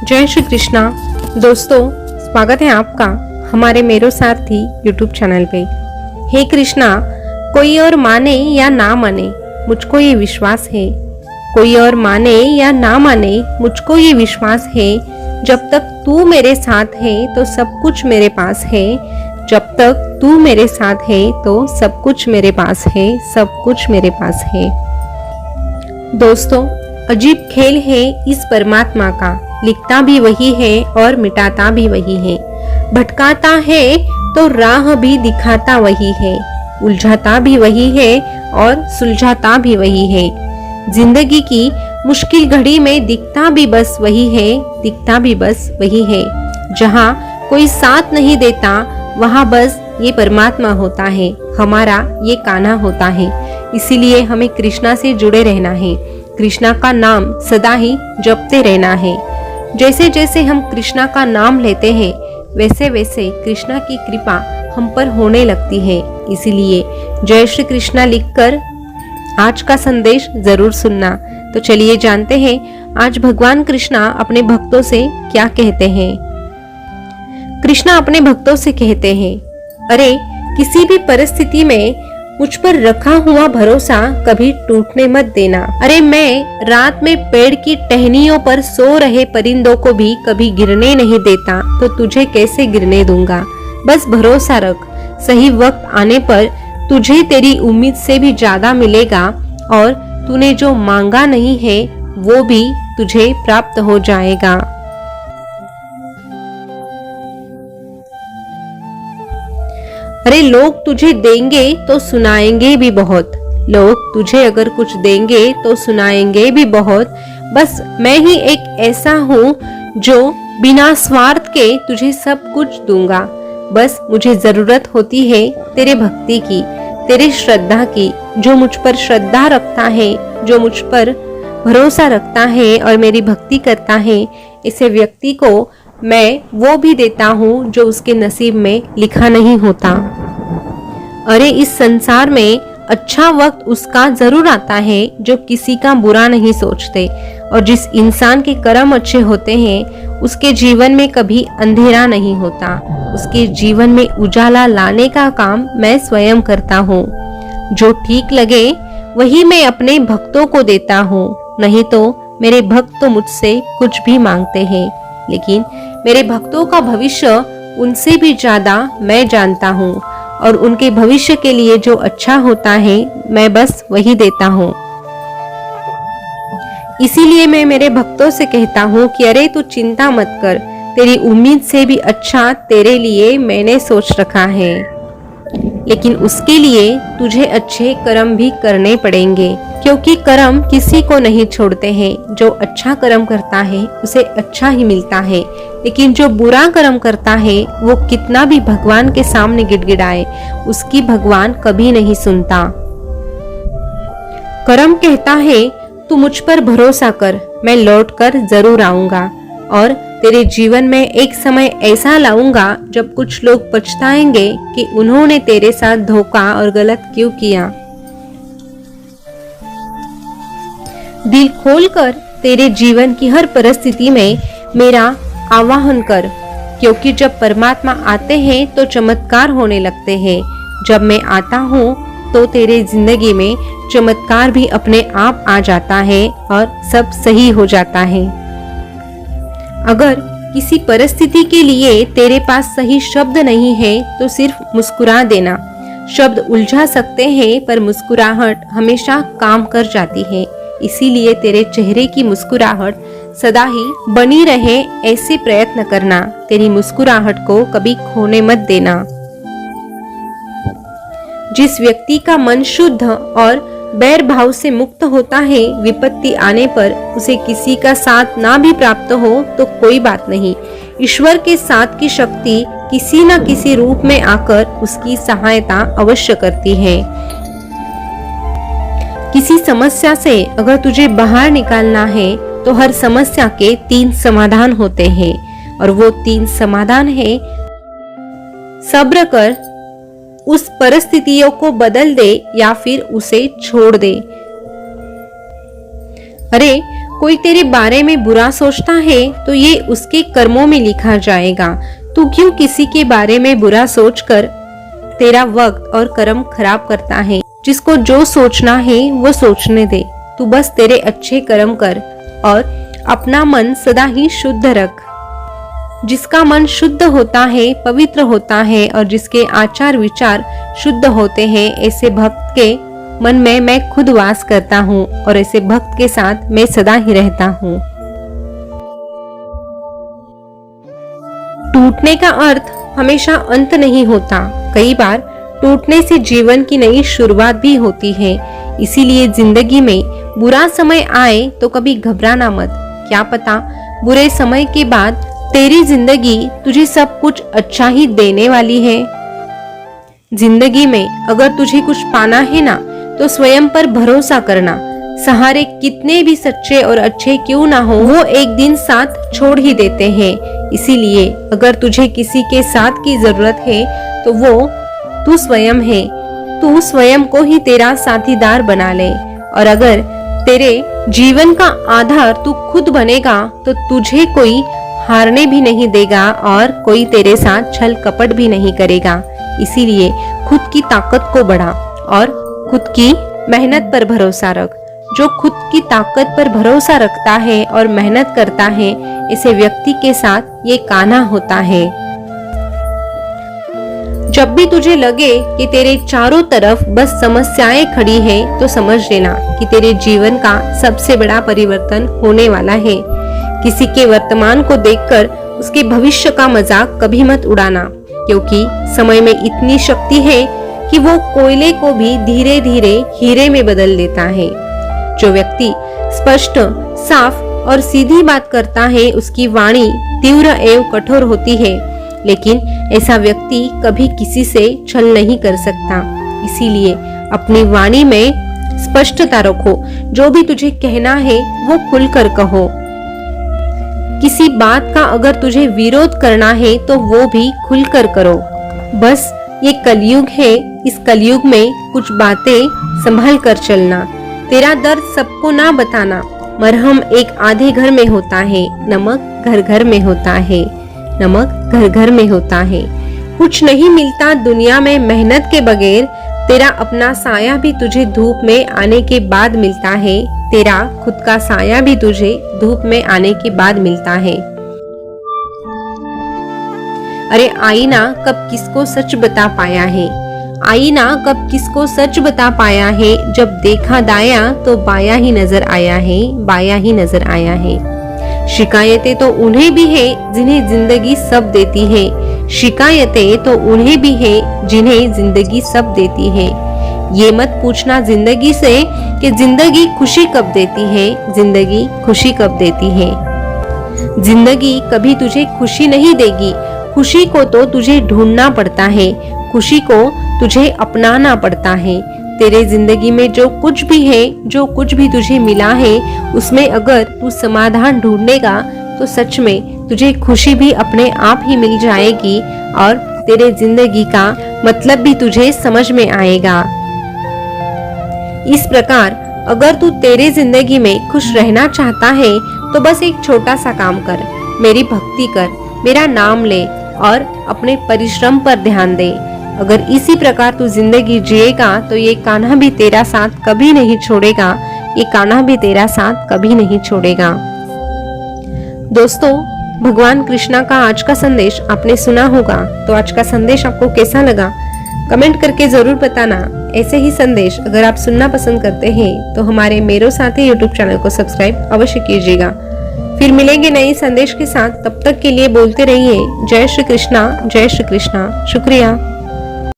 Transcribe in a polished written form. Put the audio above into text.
जय श्री कृष्णा। दोस्तों, स्वागत है आपका हमारे मेरो सारथी यूट्यूब चैनल पे। हे कृष्णा, कोई और माने या ना माने मुझको ये विश्वास है, कोई और माने या ना माने मुझको ये विश्वास है, जब तक तू मेरे साथ है तो सब कुछ मेरे पास है, जब तक तू मेरे साथ है तो सब कुछ मेरे पास है, सब कुछ मेरे पास है। दोस्तों, अजीब खेल है इस परमात्मा का, लिखता भी वही है और मिटाता भी वही है, भटकाता है तो राह भी दिखाता वही है, उलझाता भी वही है और सुलझाता भी वही है। जिंदगी की मुश्किल घड़ी में दिखता भी बस वही है, दिखता भी बस वही है। जहाँ कोई साथ नहीं देता वहाँ बस ये परमात्मा होता है, हमारा ये कान्हा होता है। इसीलिए हमें कृष्णा से जुड़े रहना है, कृष्णा का नाम सदा ही जपते रहना है। जैसे जैसे हम कृष्णा का नाम लेते हैं वैसे वैसे कृष्णा की कृपा हम पर होने लगती है। इसीलिए जय श्री कृष्णा लिखकर आज का संदेश जरूर सुनना। तो चलिए जानते हैं आज भगवान कृष्णा अपने भक्तों से क्या कहते हैं। कृष्णा अपने भक्तों से कहते हैं, अरे किसी भी परिस्थिति में मुझ पर रखा हुआ भरोसा कभी टूटने मत देना। अरे मैं रात में पेड़ की टहनियों पर सो रहे परिंदों को भी कभी गिरने नहीं देता, तो तुझे कैसे गिरने दूंगा। बस भरोसा रख, सही वक्त आने पर तुझे तेरी उम्मीद से भी ज्यादा मिलेगा और तूने जो मांगा नहीं है वो भी तुझे प्राप्त हो जाएगा। अरे लोग तुझे देंगे तो सुनाएंगे भी बहुत, लोग तुझे अगर कुछ देंगे तो सुनाएंगे भी बहुत, बस मैं ही एक ऐसा हूँ जो बिना स्वार्थ के तुझे सब कुछ दूंगा। बस मुझे जरूरत होती है तेरे भक्ति की, तेरे श्रद्धा की। जो मुझ पर श्रद्धा रखता है, जो मुझ पर भरोसा रखता है और मेरी भक्ति करता है, ऐसे व्यक्ति को मैं वो भी देता हूँ जो उसके नसीब में लिखा नहीं होता। अरे इस संसार में अच्छा वक्त उसका जरूर आता है जो किसी का बुरा नहीं सोचते, और जिस इंसान के कर्म अच्छे होते हैं उसके जीवन में कभी अंधेरा नहीं होता। उसके जीवन में उजाला लाने का काम मैं स्वयं करता हूँ। जो ठीक लगे वही मैं अपने भक्तों को देता हूँ, नहीं तो मेरे भक्त तो मुझसे कुछ भी मांगते हैं, लेकिन मेरे भक्तों का भविष्य उनसे भी ज्यादा मैं जानता हूँ, और उनके भविष्य के लिए जो अच्छा होता है मैं बस वही देता हूँ। इसीलिए मैं मेरे भक्तों से कहता हूँ कि अरे तू चिंता मत कर, तेरी उम्मीद से भी अच्छा तेरे लिए मैंने सोच रखा है, लेकिन उसके लिए तुझे अच्छे कर्म भी करने पड़ेंगे, क्योंकि कर्म किसी को नहीं छोड़ते हैं। जो अच्छा कर्म करता है उसे अच्छा ही मिलता है, लेकिन जो बुरा कर्म करता है वो कितना भी भगवान के सामने गिड़गिड़ाए उसकी भगवान कभी नहीं सुनता। कर्म कहता है तू मुझ पर भरोसा कर, मैं लौट कर जरूर आऊंगा और तेरे जीवन में एक समय ऐसा लाऊंगा जब कुछ लोग पछताएंगे कि उन्होंने तेरे साथ धोखा और गलत क्यों किया। दिल खोलकर तेरे जीवन की हर परिस्थिति में मेरा आवाहन कर, क्योंकि जब परमात्मा आते हैं तो चमत्कार होने लगते हैं। जब मैं आता हूँ तो तेरे जिंदगी में चमत्कार भी अपने आप आ जाता है और सब सही हो जाता है। अगर किसी परिस्थिति के लिए तेरे पास सही शब्द नहीं है तो सिर्फ मुस्कुरा देना। शब्द उलझा सकते हैं पर मुस्कुराहट हमेशा काम कर जाती है। इसीलिए तेरे चेहरे की मुस्कुराहट सदा ही बनी रहे ऐसे प्रयत्न करना। तेरी मुस्कुराहट को कभी खोने मत देना। जिस व्यक्ति का मन शुद्ध और बैर भाव से मुक्त होता है, विपत्ति आने पर उसे किसी का साथ ना भी प्राप्त हो तो कोई बात नहीं, ईश्वर के साथ की शक्ति किसी न किसी रूप में आकर उसकी सहायता अवश्य करती है। किसी समस्या से अगर तुझे बाहर निकालना है तो हर समस्या के 3 समाधान होते हैं, और वो 3 समाधान है, सब्र कर, उस परिस्थितियों को बदल दे या फिर उसे छोड़ दे। अरे कोई तेरे बारे में बुरा सोचता है तो ये उसके कर्मों में लिखा जाएगा। तू क्यों किसी के बारे में बुरा सोचकर तेरा वक्त और कर्म खराब करता है? जिसको जो सोचना है वो सोचने दे। तू बस तेरे अच्छे कर्म कर और अपना मन सदा ही शुद्ध रख। जिसका मन शुद्ध होता है, पवित्र होता है और जिसके आचार विचार शुद्ध होते हैं, ऐसे भक्त के मन में मैं खुद वास करता हूँ और ऐसे भक्त के साथ मैं सदा ही रहता हूँ। टूटने का अर्थ हमेशा अंत नहीं होता। कई बार टूटने से जीवन की नई शुरुआत भी होती है। इसीलिए जिंदगी में बुरा समय आए तो कभी घबराना मत। क्या पता बुरे समय के बाद तेरी जिंदगी तुझे सब कुछ अच्छा ही देने वाली है। जिंदगी में अगर तुझे कुछ पाना है ना, तो स्वयं पर भरोसा करना। सहारे कितने भी सच्चे और अच्छे क्यों ना हो, वो एक दिन साथ छोड़ ही देते हैं। इसीलिए अगर तुझे किसी के साथ की जरूरत है तो वो तू स्वयं है। तू स्वयं को ही तेरा साथीदार बना ले। और अगर तेरे जीवन का आधार तू खुद बनेगा तो तुझे कोई हारने भी नहीं देगा और कोई तेरे साथ छल कपट भी नहीं करेगा। इसीलिए खुद की ताकत को बढ़ा और खुद की मेहनत पर भरोसा रख। जो खुद की ताकत पर भरोसा रखता है और मेहनत करता है, ऐसे व्यक्ति के साथ ये कान्हा होता है। जब भी तुझे लगे कि तेरे चारों तरफ बस समस्याएं खड़ी है, तो समझ लेना कि तेरे जीवन का सबसे बड़ा परिवर्तन होने वाला है। किसी के वर्तमान को देखकर उसके भविष्य का मजाक कभी मत उड़ाना, क्योंकि समय में इतनी शक्ति है कि वो कोयले को भी धीरे धीरे हीरे में बदल देता है। जो व्यक्ति स्पष्ट, साफ और सीधी बात करता है, उसकी वाणी तीव्र एवं कठोर होती है, लेकिन ऐसा व्यक्ति कभी किसी से छल नहीं कर सकता। इसीलिए अपनी वाणी में स्पष्टता रखो। जो भी तुझे कहना है वो खुलकर कहो। किसी बात का अगर तुझे विरोध करना है तो वो भी खुलकर करो। बस ये कलयुग है, इस कलयुग में कुछ बातें संभाल कर चलना। तेरा दर्द सबको ना बताना। मरहम एक आधे घर में होता है, नमक घर घर में होता है। नमक घर घर में होता है। कुछ नहीं मिलता दुनिया में मेहनत के बगैर। तेरा अपना साया भी तुझे धूप में आने के बाद मिलता है। तेरा खुद का साया भी तुझे धूप में आने के बाद मिलता है। अरे आईना कब किसको सच बता पाया है? आईना कब किसको सच बता पाया है? जब देखा दाया तो बाया ही नजर आया है, बाया ही नजर आया है। शिकायतें तो उन्हें भी है जिन्हें जिंदगी सब देती है। शिकायतें तो उन्हें भी है जिन्हें जिंदगी सब देती है। ये मत पूछना जिंदगी से कि जिंदगी खुशी कब देती है, जिंदगी खुशी कब देती है। जिंदगी कभी तुझे खुशी नहीं देगी। खुशी को तो तुझे ढूंढना पड़ता है, खुशी को तुझे अपनाना पड़ता है। तेरे जिंदगी में जो कुछ भी है, जो कुछ भी तुझे मिला है, उसमें अगर तू समाधान ढूंढेगा तो सच में तुझे खुशी भी अपने आप ही मिल जाएगी और तेरे जिंदगी का मतलब भी तुझे समझ में आएगा। इस प्रकार अगर तू तेरे जिंदगी में खुश रहना चाहता है तो बस एक छोटा सा काम कर, मेरी भक्ति कर, मेरा नाम ले और अपने परिश्रम पर ध्यान दे। अगर इसी प्रकार तू जिंदगी जिएगा तो ये कान्हा भी तेरा साथ कभी नहीं छोड़ेगा। ये कान्हा भी तेरा साथ कभी नहीं छोड़ेगा। दोस्तों, भगवान कृष्णा का आज का संदेश आपने सुना होगा, तो आज का संदेश आपको कैसा लगा कमेंट करके जरूर बताना। ऐसे ही संदेश अगर आप सुनना पसंद करते हैं तो हमारे मेरो साथी यूट्यूब चैनल को सब्सक्राइब अवश्य कीजिएगा। फिर मिलेंगे नए संदेश के साथ। तब तक के लिए बोलते रहिए जय श्री कृष्णा, जय श्री कृष्णा। शुक्रिया।